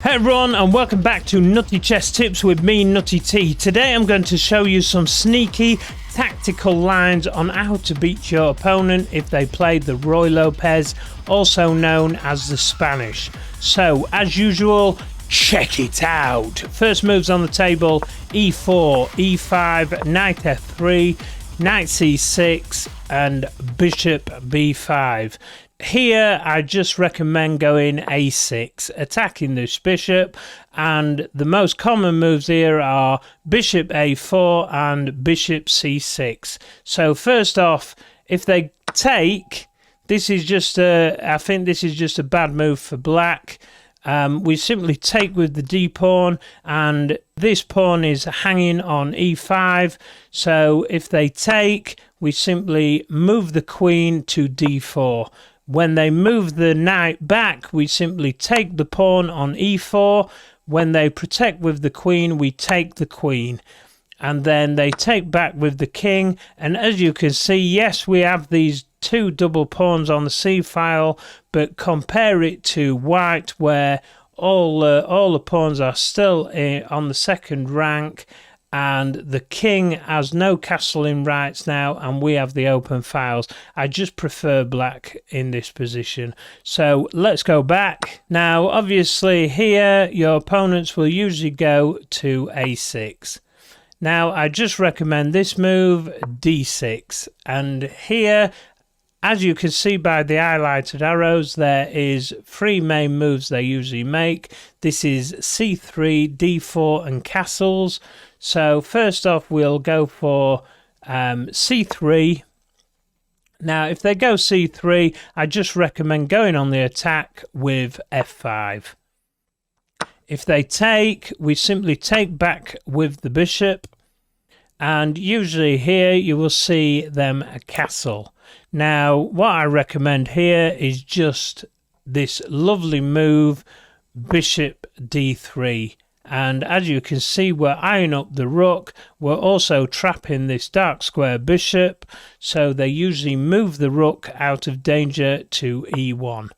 Hey everyone, and welcome back to Nutty Chess Tips with me, Nutty T. Today I'm going to show you some sneaky tactical lines on how to beat your opponent if they play the Ruy Lopez, also known as the Spanish. So, as usual, check it out. First moves on the table: e4, e5, knight f3, knight c6, and bishop b5. Here I just recommend going a6, attacking this bishop, and the most common moves here are bishop a4 and bishop c6. So first off, if they take, this is just I think this is just a bad move for black. We simply take with the d pawn, and this pawn is hanging on e5, so if they take, we simply move the queen to d4. When they move the knight back, we simply take the pawn on e4. When they protect with the queen, we take the queen. And then they take back with the king. And as you can see, yes, we have these two double pawns on the c-file, but compare it to white, where all the pawns are still on the second rank, and the king has no castling rights now, and we have the open files. I just prefer black in this position. So let's go back. Now, obviously here, your opponents will usually go to a6. Now, I just recommend this move, d6. And here, as you can see by the highlighted arrows, there is three main moves they usually make. This is c3, d4, and castles. So first off, we'll go for c3. Now, if they go c3, I just recommend going on the attack with f5. If they take, we simply take back with the bishop. And usually here you will see them castle. Now, what I recommend here is just this lovely move, bishop d3. And as you can see, we're eyeing up the rook. We're also trapping this dark square bishop, so they usually move the rook out of danger to e1.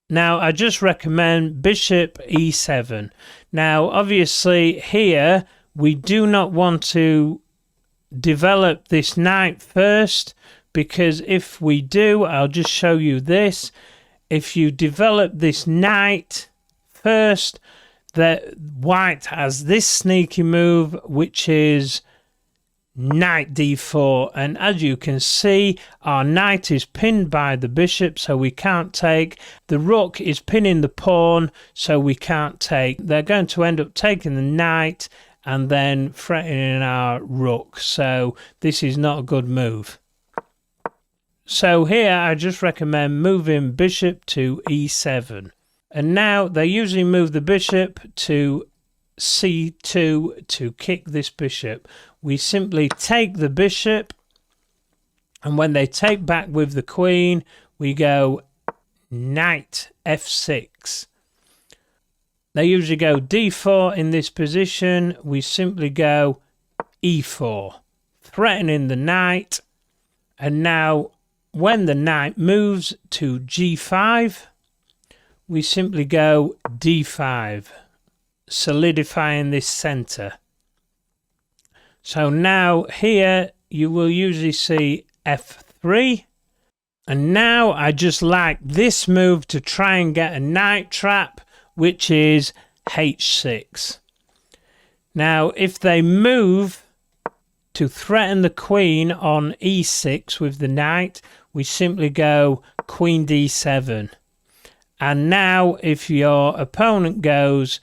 Now, I just recommend bishop e7. Now, obviously here, we do not want to develop this knight first, because if we do, I'll just show you this. If you develop this knight first, that white has this sneaky move, which is knight d4, and as you can see, our knight is pinned by the bishop, so we can't take. The rook is pinning the pawn, so we can't take. They're going to end up taking the knight and then threatening our rook, so this is not a good move. So here I just recommend moving bishop to e7. And now they usually move the bishop to c2 to kick this bishop. We simply take the bishop, and when they take back with the queen, we go knight f6. They usually go d4 in this position. We simply go e4, threatening the knight. And now when the knight moves to g5, we simply go d5, solidifying this center. So now here you will usually see f3. And now I just like this move to try and get a knight trap, which is h6. Now, if they move to threaten the queen on e6 with the knight, we simply go queen d7. And now if your opponent goes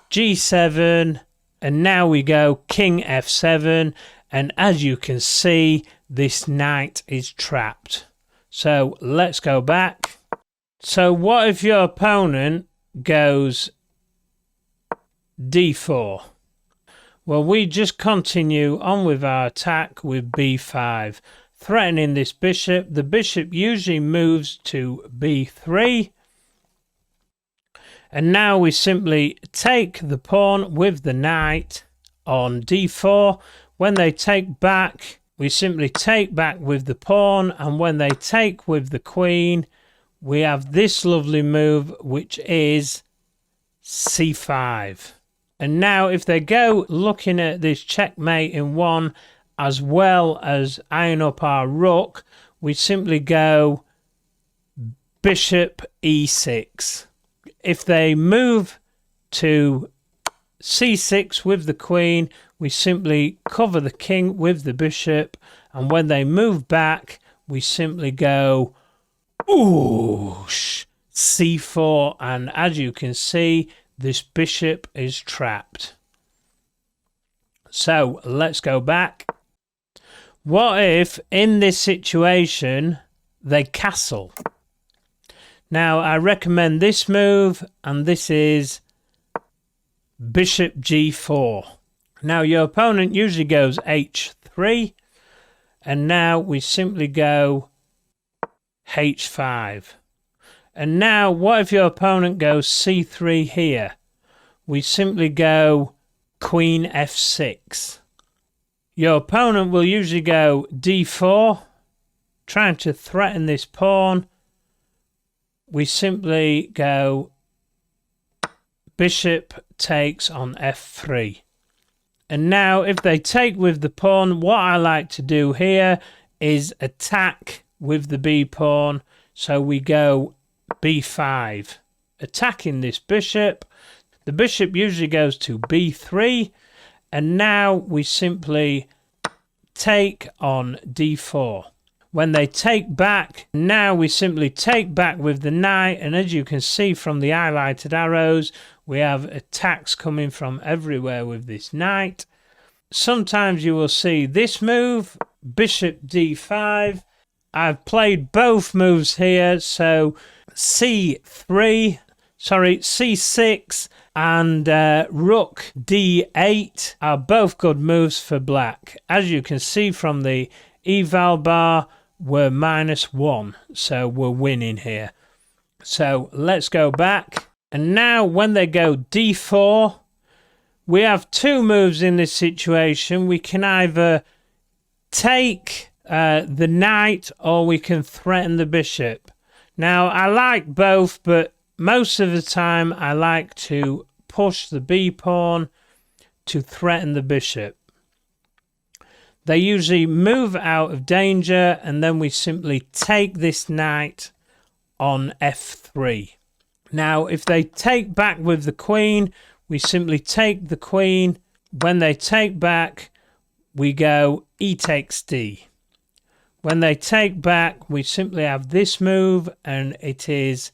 g7, and now we go king f7, and as you can see, this knight is trapped. So let's go back. So what if your opponent goes d4? Well, we just continue on with our attack with b5, threatening this bishop. The bishop usually moves to b3. And now we simply take the pawn with the knight on d4. When they take back, we simply take back with the pawn. And when they take with the queen, we have this lovely move, which is c5. And now if they go looking at this checkmate in one, as well as eyeing up our rook, we simply go bishop e6. If they move to c6 with the queen, we simply cover the king with the bishop, and when they move back, we simply go oosh, c4, and as you can see, this bishop is trapped. So let's go back. What if in this situation they castle? Now I recommend this move, and this is bishop g4. Now your opponent usually goes h3, and now we simply go h5. And now what if your opponent goes c3 here? We simply go queen f6. Your opponent will usually go d4, trying to threaten this pawn. We simply go bishop takes on f3. And now if they take with the pawn, what I like to do here is attack with the b pawn. So we go b5, attacking this bishop. The bishop usually goes to b3, and now we simply take on d4. When they take back, now we simply take back with the knight, and as you can see from the highlighted arrows, we have attacks coming from everywhere with this knight. Sometimes you will see this move, bishop d5. I've played both moves here, so c6 and rook d8 are both good moves for black. As you can see from the eval bar, we're -1, so we're winning here. So let's go back, and now when they go d4, we have two moves in this situation. We can either take the knight, or we can threaten the bishop. Now I like both, but most of the time I like to push the b pawn to threaten the bishop. They usually move out of danger, and then we simply take this knight on f3. Now if they take back with the queen, we simply take the queen. When they take back, we go e takes d. When they take back, we simply have this move, and it is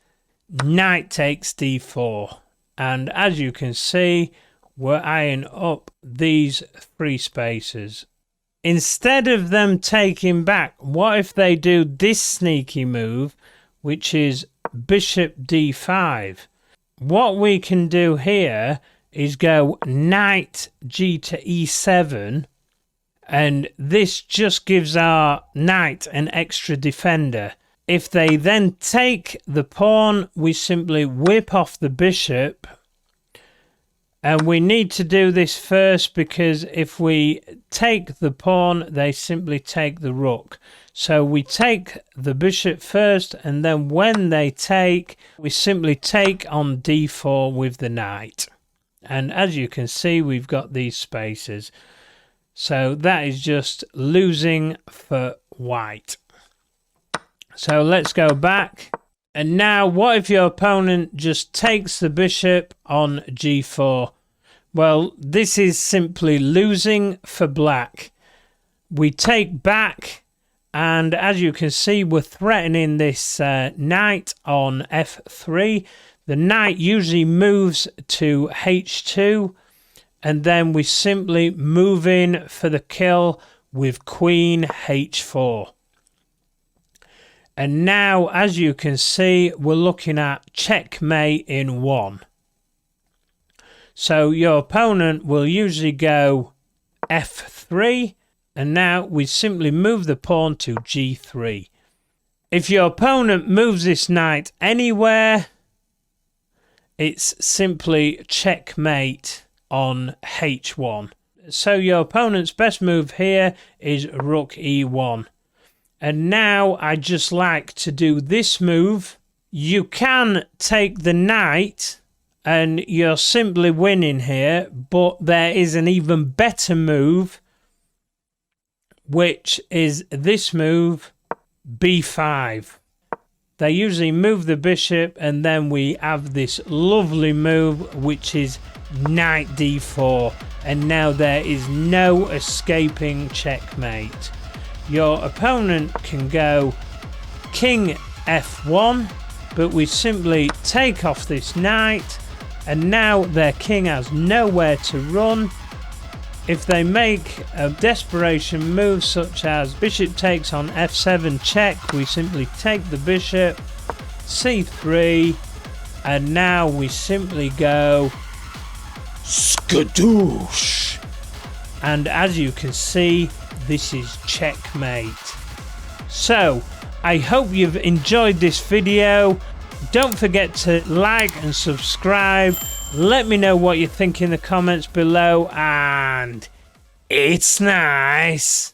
knight takes d4. And as you can see, we're eyeing up these three spaces. Instead of them taking back, what if they do this sneaky move, which is bishop d5? What we can do here is go knight g to e7, and this just gives our knight an extra defender. If they then take the pawn, we simply whip off the bishop. And we need to do this first, because if we take the pawn, they simply take the rook. So we take the bishop first, and then when they take, we simply take on d4 with the knight. And as you can see, we've got these spaces. So that is just losing for white. So let's go back. And now what if your opponent just takes the bishop on g4? Well, this is simply losing for black. We take back, and as you can see, we're threatening this knight on f3. The knight usually moves to h2, and then we simply move in for the kill with queen h4. And now, as you can see, we're looking at checkmate in one. So your opponent will usually go f3, and now we simply move the pawn to g3. If your opponent moves this knight anywhere, it's simply checkmate on h1. So your opponent's best move here is rook e1. And now I just like to do this move. You can take the knight and you're simply winning here. But there is an even better move, which is this move, b5. They usually move the bishop, and then we have this lovely move, which is knight d4. And now there is no escaping checkmate. Your opponent can go king f1, but we simply take off this knight, and now their king has nowhere to run. If they make a desperation move such as bishop takes on f7 check, we simply take the bishop, c3, and now we simply go skadoosh. And as you can see, this is checkmate. So I hope you've enjoyed this video. Don't forget to like and subscribe. Let me know what you think in the comments below, and it's nice.